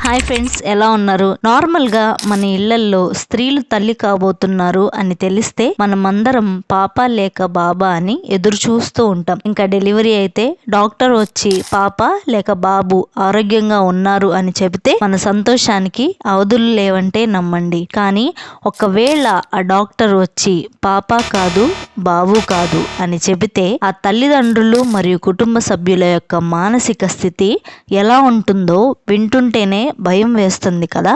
Hi friends, ఎలా ఉన్నారు? Normal గా మన ఇళ్లల్లో స్త్రీలు తల్లి కాబోతున్నారు అని తెలిస్తే మనమందరం పాప లేక బాబా అని ఎదురు చూస్తూ ఉంటాం. ఇంకా డెలివరీ అయితే డాక్టర్ వచ్చి పాప లేక బాబు ఆరోగ్యంగా ఉన్నారు అని చెబితే మన సంతోషానికి అవధులు లేవంటే నమ్మండి. కానీ ఒకవేళ ఆ డాక్టర్ వచ్చి పాప కాదు బాబు కాదు అని చెబితే ఆ తల్లిదండ్రులు మరియు కుటుంబ సభ్యుల యొక్క మానసిక స్థితి ఎలా ఉంటుందో వింటుంటేనే భయం వేస్తుంది కదా.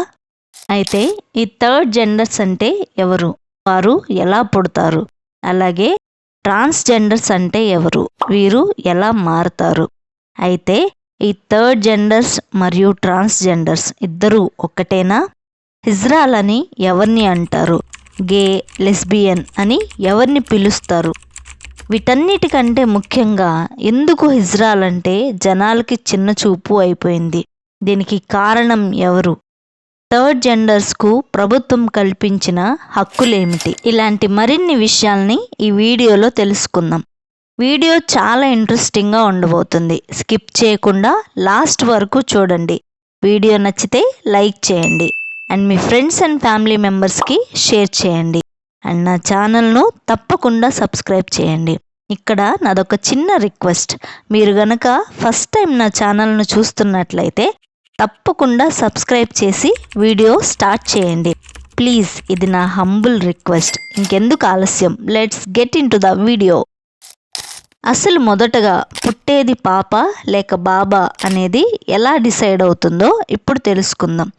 అయితే ఈ థర్డ్ జెండర్స్ అంటే ఎవరు, వారు ఎలా పుడతారు, అలాగే ట్రాన్స్జెండర్స్ అంటే ఎవరు, వీరు ఎలా మారుతారు? అయితే ఈ థర్డ్ జెండర్స్ మరియు ట్రాన్స్జెండర్స్ ఇద్దరు ఒక్కటేనా? హిజ్రాల్ అని ఎవరిని అంటారు? గే, లెస్బియన్ అని ఎవరిని పిలుస్తారు? వీటన్నిటికంటే ముఖ్యంగా ఎందుకు హిజ్రాల్ అంటే జనాలకి చిన్న చూపు అయిపోయింది? దీనికి కారణం ఎవరు? థర్డ్ జెండర్స్కు ప్రభుత్వం కల్పించిన హక్కులేమిటి? ఇలాంటి మరిన్ని విషయాల్ని ఈ వీడియోలో తెలుసుకుందాం. వీడియో చాలా ఇంట్రెస్టింగ్గా ఉండబోతుంది. స్కిప్ చేయకుండా లాస్ట్ వరకు చూడండి. వీడియో నచ్చితే లైక్ చేయండి and me friends and family మెంబర్స్కి షేర్ చేయండి అండ్ నా ఛానల్ను తప్పకుండా సబ్స్క్రైబ్ చేయండి. ఇక్కడ నాదొక చిన్న రిక్వెస్ట్, మీరు గనక ఫస్ట్ టైం నా ఛానల్ను చూస్తున్నట్లయితే తప్పకుండా సబ్స్క్రైబ్ చేసి వీడియో స్టార్ట్ చేయండి ప్లీజ్. ఇది నా హంబుల్ రిక్వెస్ట్. ఇంకెందుకు ఆలస్యం, let's get in to the video. అసలు మొదటగా పుట్టేది పాప లేక బాబా అనేది ఎలా డిసైడ్ అవుతుందో ఇప్పుడు తెలుసుకుందాం.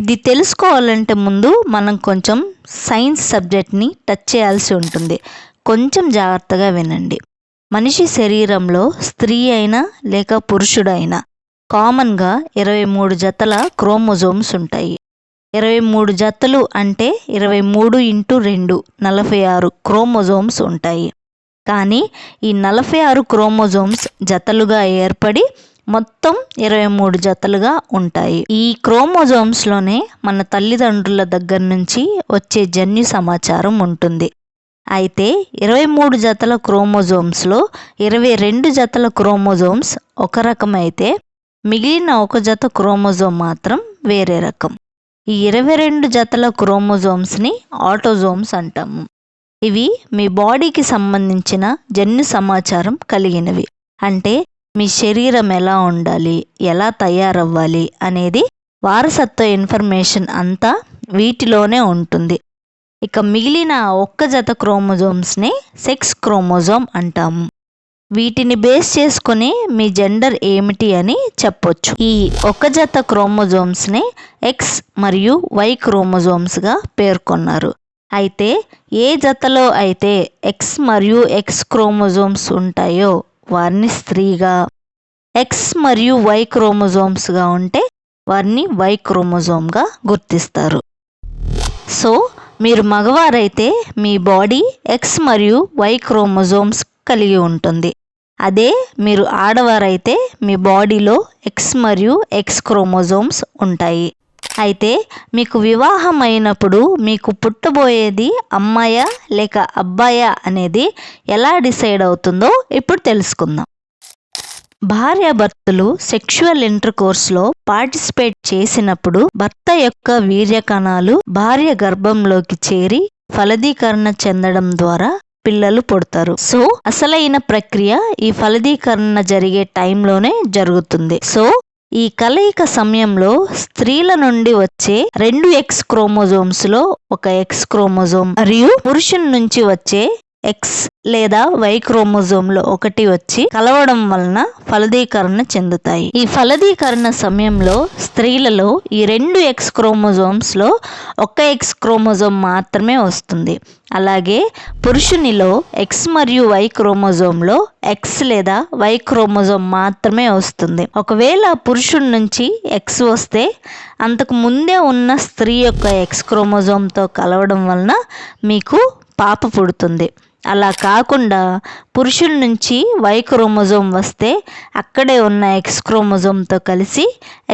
ఇది తెలుసుకోవాలంటే ముందు మనం కొంచెం సైన్స్ సబ్జెక్ట్ని టచ్ చేయాల్సి ఉంటుంది. కొంచెం జాగ్రత్తగా వినండి. మనిషి శరీరంలో స్త్రీ అయినా లేక పురుషుడైనా కామన్గా 23 జతల క్రోమోజోమ్స్ ఉంటాయి. 23 జతలు అంటే 23 × 2 46 క్రోమోజోమ్స్ ఉంటాయి. కానీ ఈ 46 క్రోమోజోమ్స్ జతలుగా ఏర్పడి మొత్తం 23 జతలుగా ఉంటాయి. ఈ క్రోమోజోమ్స్లోనే మన తల్లిదండ్రుల దగ్గర నుంచి వచ్చే జన్యు సమాచారం ఉంటుంది. అయితే 23 జతల క్రోమోజోమ్స్లో 22 జతల క్రోమోజోమ్స్ ఒక రకమైతే మిగిలిన ఒక జత క్రోమోజోమ్ మాత్రం వేరే రకం. ఈ 22 జతల క్రోమోజోమ్స్ని ఆటోజోమ్స్ అంటాము. ఇవి మీ బాడీకి సంబంధించిన జన్యు సమాచారం కలిగినవి. అంటే మీ శరీరం ఎలా ఉండాలి, ఎలా తయారవ్వాలి అనేది వారసత్వ ఇన్ఫర్మేషన్ అంతా వీటిలోనే ఉంటుంది. ఇక మిగిలిన ఒక్క జత క్రోమోజోమ్స్ని సెక్స్ క్రోమోజోమ్ అంటాము. వీటిని బేస్ చేసుకుని మీ జెండర్ ఏమిటి అని చెప్పొచ్చు. ఈ ఒక జత క్రోమోజోమ్స్ని ఎక్స్ మరియు వై క్రోమోజోమ్స్గా పేర్కొన్నారు. అయితే ఏ జతలో అయితే ఎక్స్ మరియు ఎక్స్ క్రోమోజోమ్స్ ఉంటాయో వారిని స్త్రీగా, ఎక్స్ మరియు వై క్రోమోజోమ్స్గా ఉంటే వారిని వై క్రోమోజోమ్గా గుర్తిస్తారు. సో మీరు మగవారైతే మీ బాడీ ఎక్స్ మరియు వై క్రోమోజోమ్స్ కలిగి ఉంటుంది. అదే మీరు ఆడవారైతే మీ బాడీలో ఎక్స్ మరియు ఎక్స్ క్రోమోజోమ్స్ ఉంటాయి. అయితే మీకు వివాహం అయినప్పుడు మీకు పుట్టబోయేది అమ్మాయా లేక అబ్బాయా అనేది ఎలా డిసైడ్ అవుతుందో ఇప్పుడు తెలుసుకుందాం. భార్యాభర్తలు సెక్షువల్ ఇంటర్కోర్స్లో పార్టిసిపేట్ చేసినప్పుడు భర్త యొక్క వీర్య కణాలు భార్య గర్భంలోకి చేరి ఫలదీకరణ చెందడం ద్వారా పిల్లలు పుడతారు. సో అసలైన ప్రక్రియ ఈ ఫలదీకరణ జరిగే టైంలోనే జరుగుతుంది. సో ఈ కలయిక సమయంలో స్త్రీల నుండి వచ్చే 2 ఎక్స్ క్రోమోజోమ్స్ లో ఒక ఎక్స్ క్రోమోజోమ్ మరియు పురుషుని నుంచి వచ్చే ఎక్స్ లేదా వై క్రోమోజోమ్లో ఒకటి వచ్చి కలవడం వలన ఫలదీకరణ చెందుతాయి. ఈ ఫలదీకరణ సమయంలో స్త్రీలలో ఈ 2 ఎక్స్ క్రోమోజోమ్స్లో ఒక ఎక్స్ క్రోమోజోమ్ మాత్రమే వస్తుంది. అలాగే పురుషునిలో ఎక్స్ మరియు వై క్రోమోజోమ్లో ఎక్స్ లేదా వై క్రోమోజోమ్ మాత్రమే వస్తుంది. ఒకవేళ పురుషుడి నుంచి ఎక్స్ వస్తే అంతకు ముందే ఉన్న స్త్రీ యొక్క ఎక్స్ క్రోమోజోమ్తో కలవడం వలన మీకు పాప పుడుతుంది. అలా కాకుండా పురుషుల నుంచి వై క్రోమోజోమ్ వస్తే అక్కడే ఉన్న ఎక్స్ క్రోమోజోమ్తో కలిసి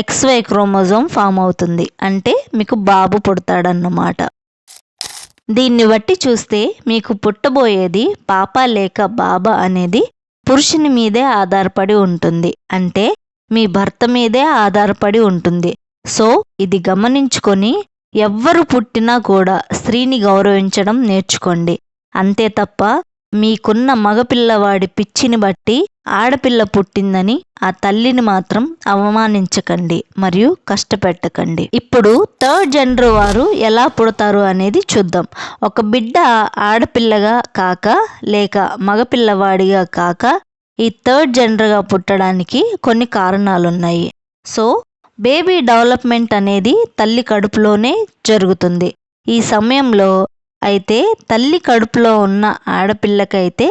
XY క్రోమోజోమ్ ఫామ్ అవుతుంది. అంటే మీకు బాబు పుడతాడన్నమాట. దీన్ని బట్టి చూస్తే మీకు పుట్టబోయేది పాప లేక బాబా అనేది పురుషుని మీదే ఆధారపడి ఉంటుంది. అంటే మీ భర్త మీదే ఆధారపడి ఉంటుంది. సో ఇది గమనించుకొని ఎవ్వరు పుట్టినా కూడా స్త్రీని గౌరవించడం నేర్చుకోండి. అంతే తప్ప మీకున్న మగపిల్లవాడి పిచ్చిని బట్టి ఆడపిల్ల పుట్టిందని ఆ తల్లిని మాత్రం అవమానించకండి మరియు కష్టపెట్టకండి. ఇప్పుడు థర్డ్ జెండర్ వారు ఎలా పుడతారు అనేది చూద్దాం. ఒక బిడ్డ ఆడపిల్లగా కాక లేక మగపిల్లవాడిగా కాక ఈ థర్డ్ జెండర్గా పుట్టడానికి కొన్ని కారణాలున్నాయి. సో బేబీ డెవలప్మెంట్ అనేది తల్లి కడుపులోనే జరుగుతుంది. ఈ సమయంలో అయితే తల్లి కడుపులో ఉన్న ఆడపిల్లకైతే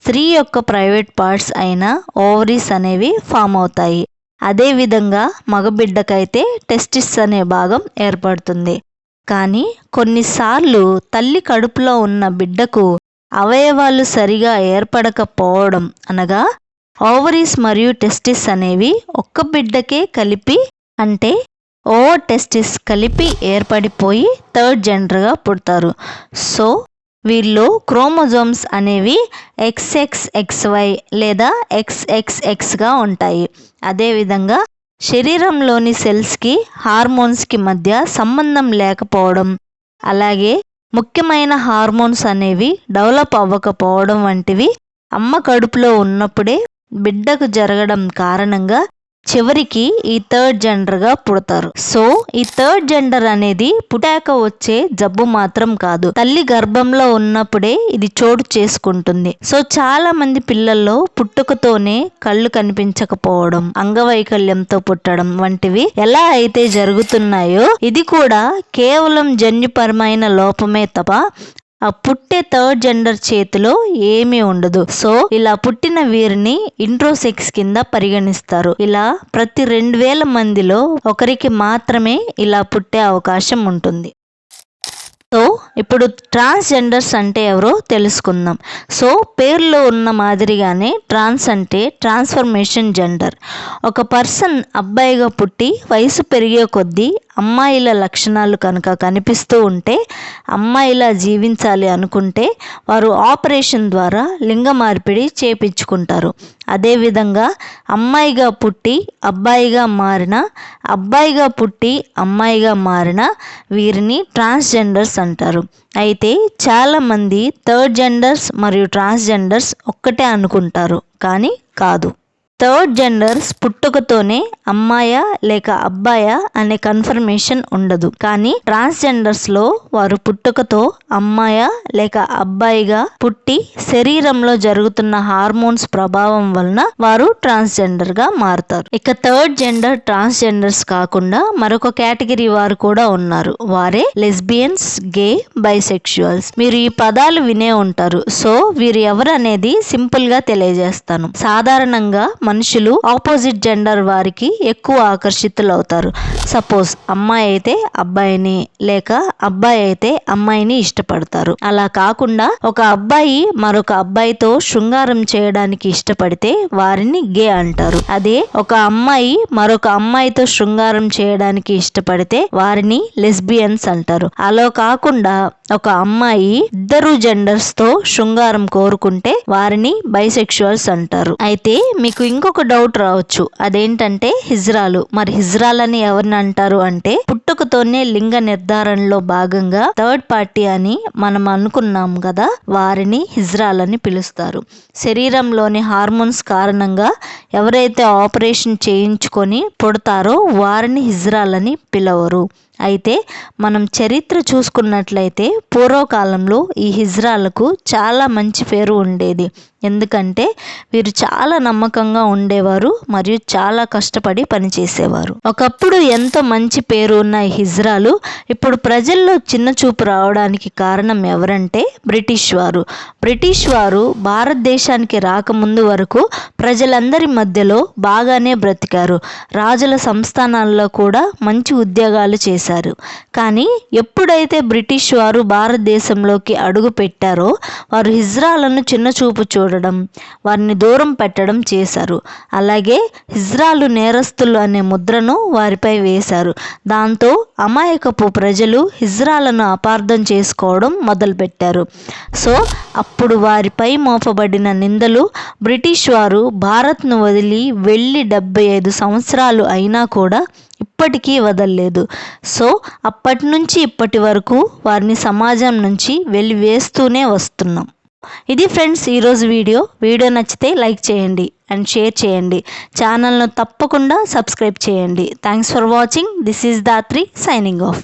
స్త్రీ యొక్క ప్రైవేట్ పార్ట్స్ అయిన ఓవరీస్ అనేవి ఫామ్ అవుతాయి. అదేవిధంగా మగబిడ్డకైతే టెస్టిస్ అనే భాగం ఏర్పడుతుంది. కానీ కొన్నిసార్లు తల్లి కడుపులో ఉన్న బిడ్డకు అవయవాలు సరిగా ఏర్పడకపోవడం అనగా ఓవరీస్ మరియు టెస్టిస్ అనేవి ఒక్క బిడ్డకే కలిపి అంటే టెస్టిస్ కలిపి ఏర్పడిపోయి థర్డ్ జెండర్గా పుడతారు. సో వీళ్ళు క్రోమోజోమ్స్ అనేవి XXXY లేదా XXXగా ఉంటాయి. అదేవిధంగా శరీరంలోని సెల్స్కి హార్మోన్స్కి మధ్య సంబంధం లేకపోవడం, అలాగే ముఖ్యమైన హార్మోన్స్ అనేవి డెవలప్ అవ్వకపోవడం వంటివి అమ్మ కడుపులో ఉన్నప్పుడే బిడ్డకు జరగడం కారణంగా చివరికి ఈ థర్డ్ జెండర్గా పుడతారు. సో ఈ థర్డ్ జెండర్ అనేది పుట్టాక వచ్చే జబ్బు మాత్రం కాదు, తల్లి గర్భంలో ఉన్నప్పుడే ఇది చోటు చేసుకుంటుంది. సో చాలా మంది పిల్లల్లో పుట్టుకతోనే కళ్ళు కనిపించకపోవడం, అంగవైకల్యంతో పుట్టడం వంటివి ఎలా అయితే జరుగుతున్నాయో ఇది కూడా కేవలం జన్యుపరమైన లోపమే తప్ప ఆ పుట్టే థర్డ్ జెండర్ చేతిలో ఏమీ ఉండదు. సో ఇలా పుట్టిన వీరిని ఇంట్రోసెక్స్ కింద పరిగణిస్తారు. ఇలా ప్రతి 2000 మందిలో ఒకరికి మాత్రమే ఇలా పుట్టే అవకాశం ఉంటుంది. సో ఇప్పుడు ట్రాన్స్జెండర్స్ అంటే ఎవరో తెలుసుకుందాం. సో పేరులో ఉన్న మాదిరిగానే ట్రాన్స్ అంటే ట్రాన్స్ఫర్మేషన్ జెండర్. ఒక పర్సన్ అబ్బాయిగా పుట్టి వయసు పెరిగే కొద్దీ అమ్మాయిల లక్షణాలు కనుక కనిపిస్తూ ఉంటే, అమ్మాయిలా జీవించాలి అనుకుంటే వారు ఆపరేషన్ ద్వారా లింగ మార్పిడి చేపించుకుంటారు. అదేవిధంగా అమ్మాయిగా పుట్టి అబ్బాయిగా మారిన, అబ్బాయిగా పుట్టి అమ్మాయిగా మారిన వీరిని ట్రాన్స్జెండర్స్ అంటారు. అయితే చాలామంది థర్డ్ జెండర్స్ మరియు ట్రాన్స్జెండర్స్ ఒక్కటే అనుకుంటారు, కానీ కాదు. థర్డ్ జెండర్స్ పుట్టుకతోనే అమ్మాయా లేక అబ్బాయా అనే కన్ఫర్మేషన్ ఉండదు. కానీ ట్రాన్స్జెండర్స్లో వారు పుట్టుకతో అమ్మాయా లేక అబ్బాయిగా పుట్టి శరీరంలో జరుగుతున్న హార్మోన్స్ ప్రభావం వలన వారు ట్రాన్స్జెండర్గా మారుతారు. ఇక థర్డ్ జెండర్ ట్రాన్స్జెండర్స్ కాకుండా మరొక కేటగిరీ వారు కూడా ఉన్నారు. వారే లెస్బియన్స్, గే, బైసెక్షువల్స్. మీరు ఈ పదాలు వినే ఉంటారు. సో వీరు ఎవరు అనేది సింపుల్గా తెలియజేస్తాను. సాధారణంగా మనుషులు ఆపోజిట్ జెండర్ వారికి ఎక్కువ ఆకర్షితులవుతారు. సపోజ్ అమ్మాయి అయితే అబ్బాయిని లేక అబ్బాయి అయితే అమ్మాయిని ఇష్టపడతారు. అలా కాకుండా ఒక అబ్బాయి మరొక అబ్బాయితో శృంగారం చేయడానికి ఇష్టపడితే వారిని గే అంటారు. అదే ఒక అమ్మాయి మరొక అమ్మాయితో శృంగారం చేయడానికి ఇష్టపడితే వారిని లెస్బియన్స్ అంటారు. అలా కాకుండా ఒక అమ్మాయి ఇద్దరు జెండర్స్ తో శృంగారం కోరుకుంటే వారిని బైసెక్షువల్స్ అంటారు. అయితే మీకు ఇంకొక డౌట్ రావచ్చు, అదేంటంటే హిజ్రాలు. మరి హిజ్రాలని ఎవరిని అంటారు అంటే, పుట్టుకతోనే లింగ నిర్ధారణలో భాగంగా థర్డ్ పార్టీ అని మనం అనుకున్నాం కదా, వారిని హిజ్రాలని పిలుస్తారు. శరీరంలోని హార్మోన్స్ కారణంగా ఎవరైతే ఆపరేషన్ చేయించుకొని పుడతారో వారిని హిజ్రాలని పిలవరు. అయితే మనం చరిత్ర చూసుకున్నట్లయితే పూర్వకాలంలో ఈ హిజ్రాలకు చాలా మంచి పేరు ఉండేది. ఎందుకంటే వీరు చాలా నమ్మకంగా ఉండేవారు మరియు చాలా కష్టపడి పనిచేసేవారు. ఒకప్పుడు ఎంతో మంచి పేరు ఉన్న ఈ హిజ్రాలు ఇప్పుడు ప్రజల్లో చిన్న చూపు రావడానికి కారణం ఎవరంటే బ్రిటిష్ వారు. బ్రిటిష్ వారు భారతదేశానికి రాకముందు వరకు ప్రజలందరి మధ్యలో బాగానే బ్రతికారు. రాజుల సంస్థానాల్లో కూడా మంచి ఉద్యోగాలు చేశారు. కానీ ఎప్పుడైతే బ్రిటిష్ వారు భారతదేశంలోకి అడుగు పెట్టారో వారు హిజ్రాలను చిన్న చూపు చూడడం, వారిని దూరం పెట్టడం చేశారు. అలాగే హిజ్రాలు నేరస్తులు అనే ముద్రను వారిపై వేశారు. దాంతో అమాయకపు ప్రజలు హిజ్రాలను అపార్థం చేసుకోవడం మొదలుపెట్టారు. సో అప్పుడు వారిపై మోపబడిన నిందలు బ్రిటిష్ వారు భారత్ను వదిలి వెళ్ళి 75 సంవత్సరాలు అయినా కూడా ఇప్పటికీ వదలలేదు. సో అప్పటి నుంచి ఇప్పటి వరకు వారిని సమాజం నుంచి వెలివేస్తూనే వస్తున్నాం. ఇది ఫ్రెండ్స్ ఈరోజు వీడియో నచ్చితే లైక్ చేయండి అండ్ షేర్ చేయండి. ఛానల్ను తప్పకుండా సబ్స్క్రైబ్ చేయండి. Thanks for watching. This is Dhatri signing off.